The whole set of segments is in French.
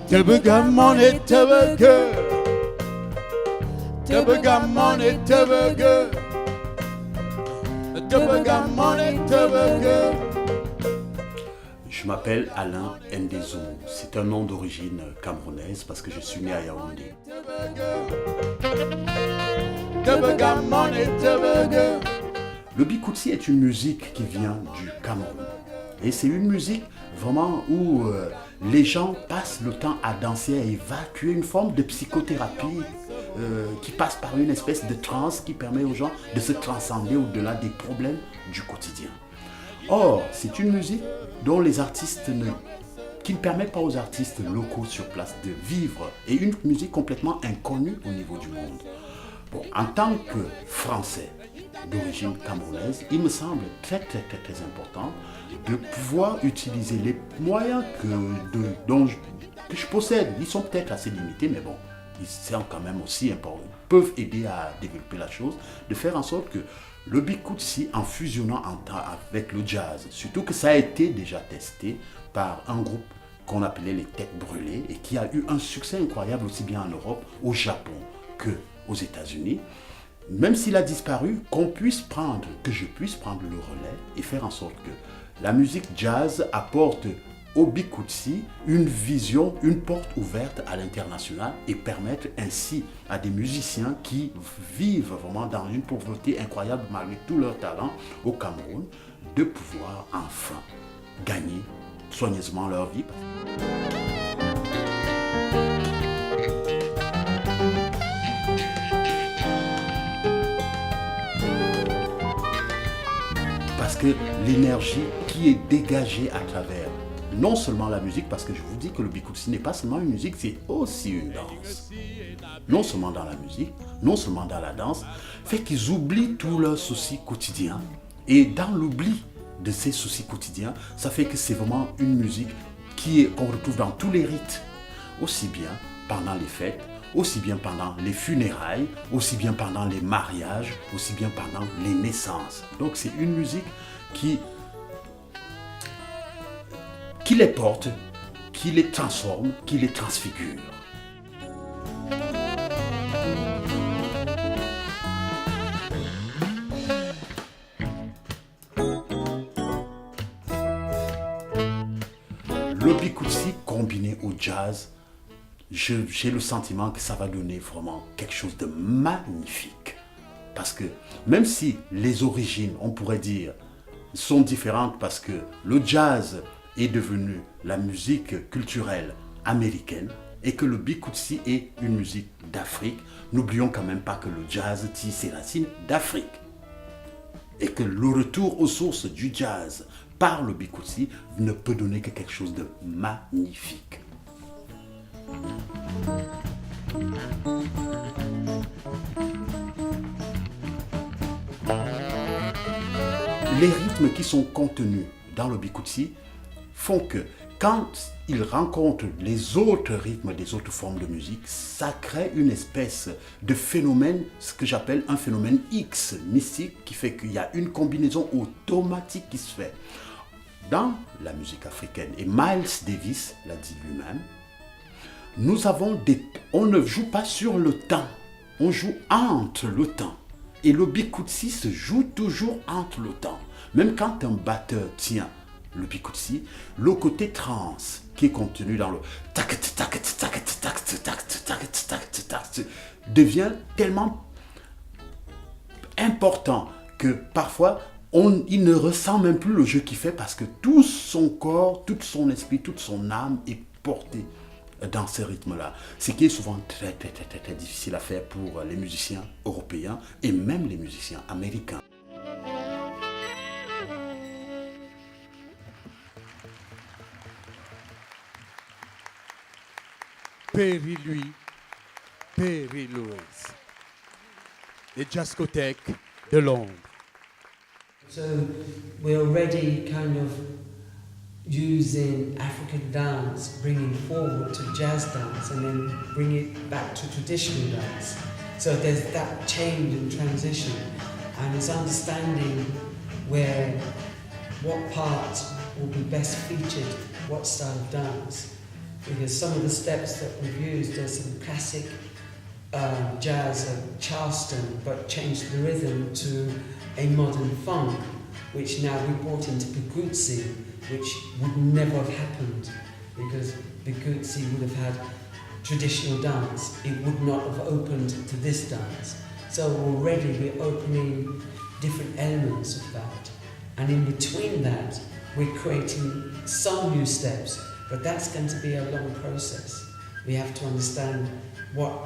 Tubbegamon tubbegue, tubbegamon tubbegue, tubbegamon tubbegue. Je m'appelle Alain Ndezou. C'est un nom d'origine camerounaise parce que je suis né à Yaoundé. Le bikoutsi est une musique qui vient du Cameroun. Et c'est une musique vraiment où les gens passent le temps à danser, à évacuer une forme de psychothérapie qui passe par une espèce de transe qui permet aux gens de se transcender au-delà des problèmes du quotidien. Or, c'est une musique dont les artistes qui ne permet pas aux artistes locaux sur place de vivre et une musique complètement inconnue au niveau du monde. Bon, en tant que Français d'origine camerounaise, il me semble très important de pouvoir utiliser les moyens que je possède. Ils sont peut-être assez limités, mais bon, ils sont quand même aussi importants. Ils peuvent aider à développer la chose, de faire en sorte que le bikoutsi, en fusionnant avec le jazz, surtout que ça a été déjà testé par un groupe qu'on appelait les Têtes Brûlées et qui a eu un succès incroyable aussi bien en Europe, au Japon qu'aux États-Unis. Même s'il a disparu, que je puisse prendre le relais et faire en sorte que la musique jazz apporte au bikoutsi une vision, une porte ouverte à l'international et permettre ainsi à des musiciens qui vivent vraiment dans une pauvreté incroyable malgré tout leur talent au Cameroun de pouvoir enfin gagner soigneusement leur vie. Parce que l'énergie qui est dégagée à travers non seulement la musique, parce que je vous dis que le bikoutsi n'est pas seulement une musique, c'est aussi une danse. Non seulement dans la musique, non seulement dans la danse, fait qu'ils oublient tous leurs soucis quotidiens. Et dans l'oubli de ces soucis quotidiens, ça fait que c'est vraiment une musique qu'on retrouve dans tous les rites, aussi bien pendant les fêtes, aussi bien pendant les funérailles, aussi bien pendant les mariages, aussi bien pendant les naissances. Donc c'est une musique qui les porte, qui les transforme, qui les transfigure. Le bikoutsi combiné au jazz, j'ai le sentiment que ça va donner vraiment quelque chose de magnifique. Parce que même si les origines, on pourrait dire, sont différentes parce que le jazz est devenu la musique culturelle américaine et que le bikoutsi est une musique d'Afrique, n'oublions quand même pas que le jazz tire ses racines d'Afrique. Et que le retour aux sources du jazz par le bikoutsi ne peut donner que quelque chose de magnifique. Les rythmes qui sont contenus dans le bikoutsi font que quand ils rencontrent les autres rythmes des autres formes de musique, ça crée une espèce de phénomène, ce que j'appelle un phénomène X mystique, qui fait qu'il y a une combinaison automatique qui se fait. Dans la musique africaine, et Miles Davis l'a dit lui-même, on ne joue pas sur le temps, on joue entre le temps. Et le bikoutsi se joue toujours entre le temps. Même quand un batteur tient le bikoutsi, le côté trans qui est contenu dans le devient tellement important que parfois il ne ressent même plus le jeu qu'il fait parce que tout son corps, tout son esprit, toute son âme est porté dans ce rythme-là. Ce qui est souvent très difficile à faire pour les musiciens européens et même les musiciens américains. Perry Louis, Perry Lewis, les jazzcothèques de Londres. So we're already kind of using African dance, bringing forward to jazz dance, and then bring it back to traditional dance. So there's that change and transition, and it's understanding what part will be best featured, what style of dance. Because some of the steps that we've used, there's some classic jazz of Charleston, but changed the rhythm to a modern funk, which now we brought into Biguzzi, which would never have happened, because Biguzzi would have had traditional dance. It would not have opened to this dance. So already we're opening different elements of that. And in between that, we're creating some new steps, but that's going to be a long process. We have to understand what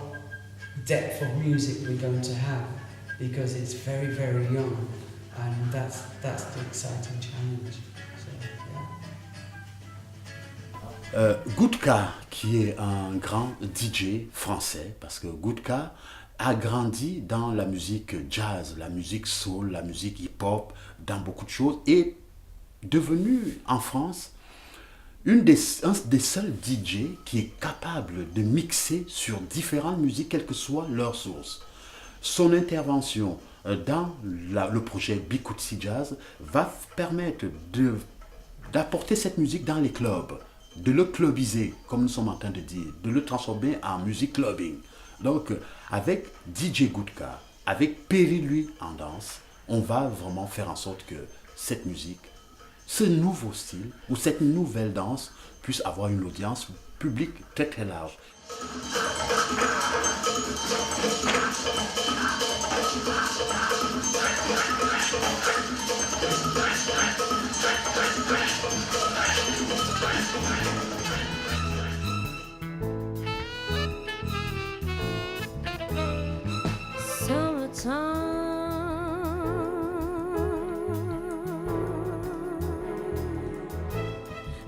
depth of music we're going to have, because it's very, very young, and that's the exciting challenge. So, yeah. Goudka, qui est un grand DJ français, parce que Goudka a grandi dans la musique jazz, la musique soul, la musique hip-hop, dans beaucoup de choses, et devenu en France un des seuls DJ qui est capable de mixer sur différentes musiques, quelle que soit leur source. Son intervention dans le projet Bikutsi Jazz va permettre d'apporter cette musique dans les clubs, de le clubiser, comme nous sommes en train de dire, de le transformer en musique clubbing. Donc, avec DJ Goudka, avec Perry Lui en danse, on va vraiment faire en sorte que cette musique, ce nouveau style ou cette nouvelle danse puisse avoir une audience publique très très large.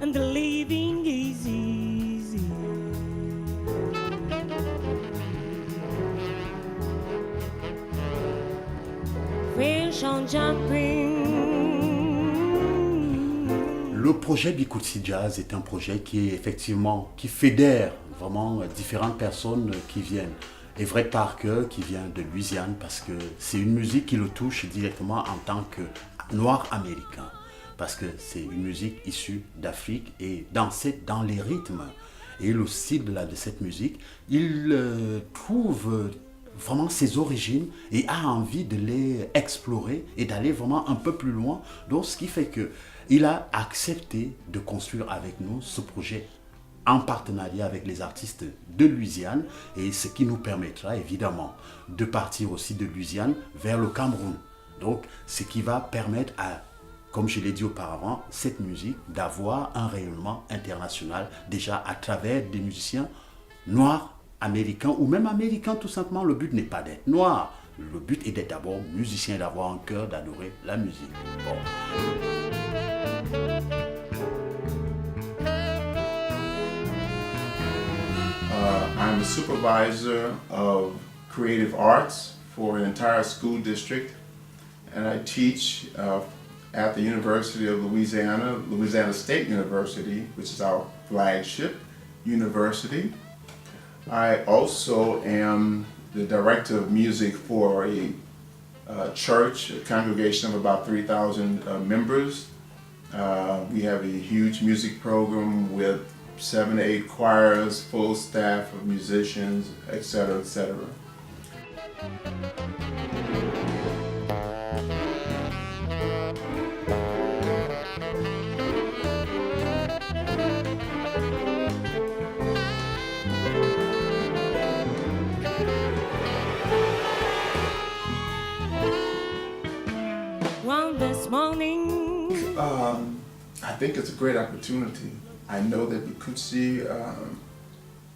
And the living is easy. Fish on jumping. Le projet Bikutsi Jazz est un projet qui fédère vraiment différentes personnes qui viennent. Everett Parker qui vient de Louisiane, parce que c'est une musique qui le touche directement en tant que noir américain. Parce que c'est une musique issue d'Afrique et dansée dans les rythmes. Et le style de cette musique, il trouve vraiment ses origines et a envie de les explorer et d'aller vraiment un peu plus loin. Donc ce qui fait qu'il a accepté de construire avec nous ce projet en partenariat avec les artistes de Louisiane, et ce qui nous permettra évidemment de partir aussi de Louisiane vers le Cameroun. Donc ce qui va permettre à, comme je l'ai dit auparavant, cette musique d'avoir un rayonnement international déjà à travers des musiciens noirs, américains ou même américains tout simplement. Le but n'est pas d'être noir, le but est d'être d'abord musicien et d'avoir un cœur d'adorer la musique. Bon. I'm a supervisor of creative arts for an entire school district, and I teach at the University of Louisiana, Louisiana State University, which is our flagship university. I also am the director of music for a church, a congregation of about 3,000 members. We have a huge music program with 7 to 8 choirs, full staff of musicians, etc., etc. One this morning. I think it's a great opportunity. I know that Bikutsi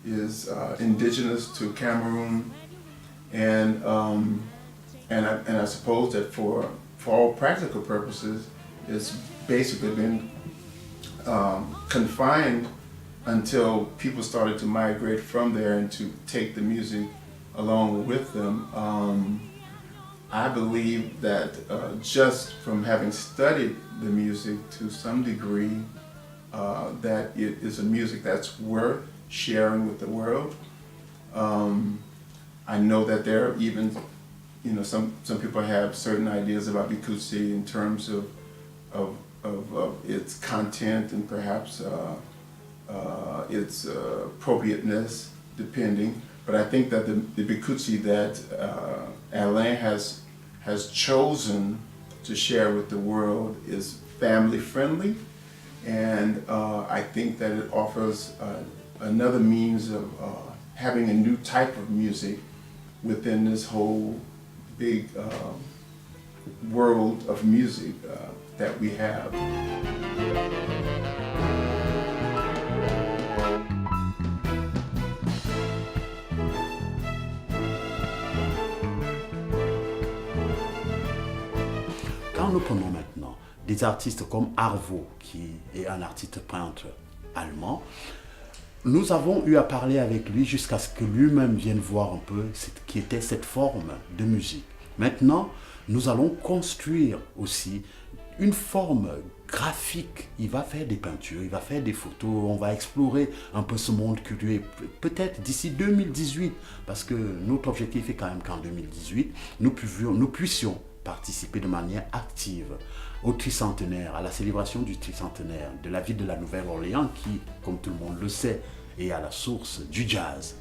is indigenous to Cameroon, and I suppose that for all practical purposes, it's basically been confined until people started to migrate from there and to take the music along with them. I believe that just from having studied the music to some degree, that it is a music that's worth sharing with the world. I know that there are even, some people have certain ideas about Bikutsi in terms of its content and perhaps its appropriateness, depending. But I think that the Bikutsi that Alain has chosen to share with the world is family friendly, and I think that it offers another means of having a new type of music within this whole big world of music that we have. Quand nous prenons maintenant des artistes comme Arvo, qui est un artiste peintre allemand, nous avons eu à parler avec lui jusqu'à ce que lui-même vienne voir un peu ce qui était cette forme de musique. Maintenant, nous allons construire aussi une forme graphique. Il va faire des peintures, il va faire des photos, on va explorer un peu ce monde curieux. Peut-être d'ici 2018, parce que notre objectif est quand même qu'en 2018, nous puissions participer de manière active au tricentenaire, à la célébration du tricentenaire de la ville de la Nouvelle-Orléans qui, comme tout le monde le sait, est à la source du jazz.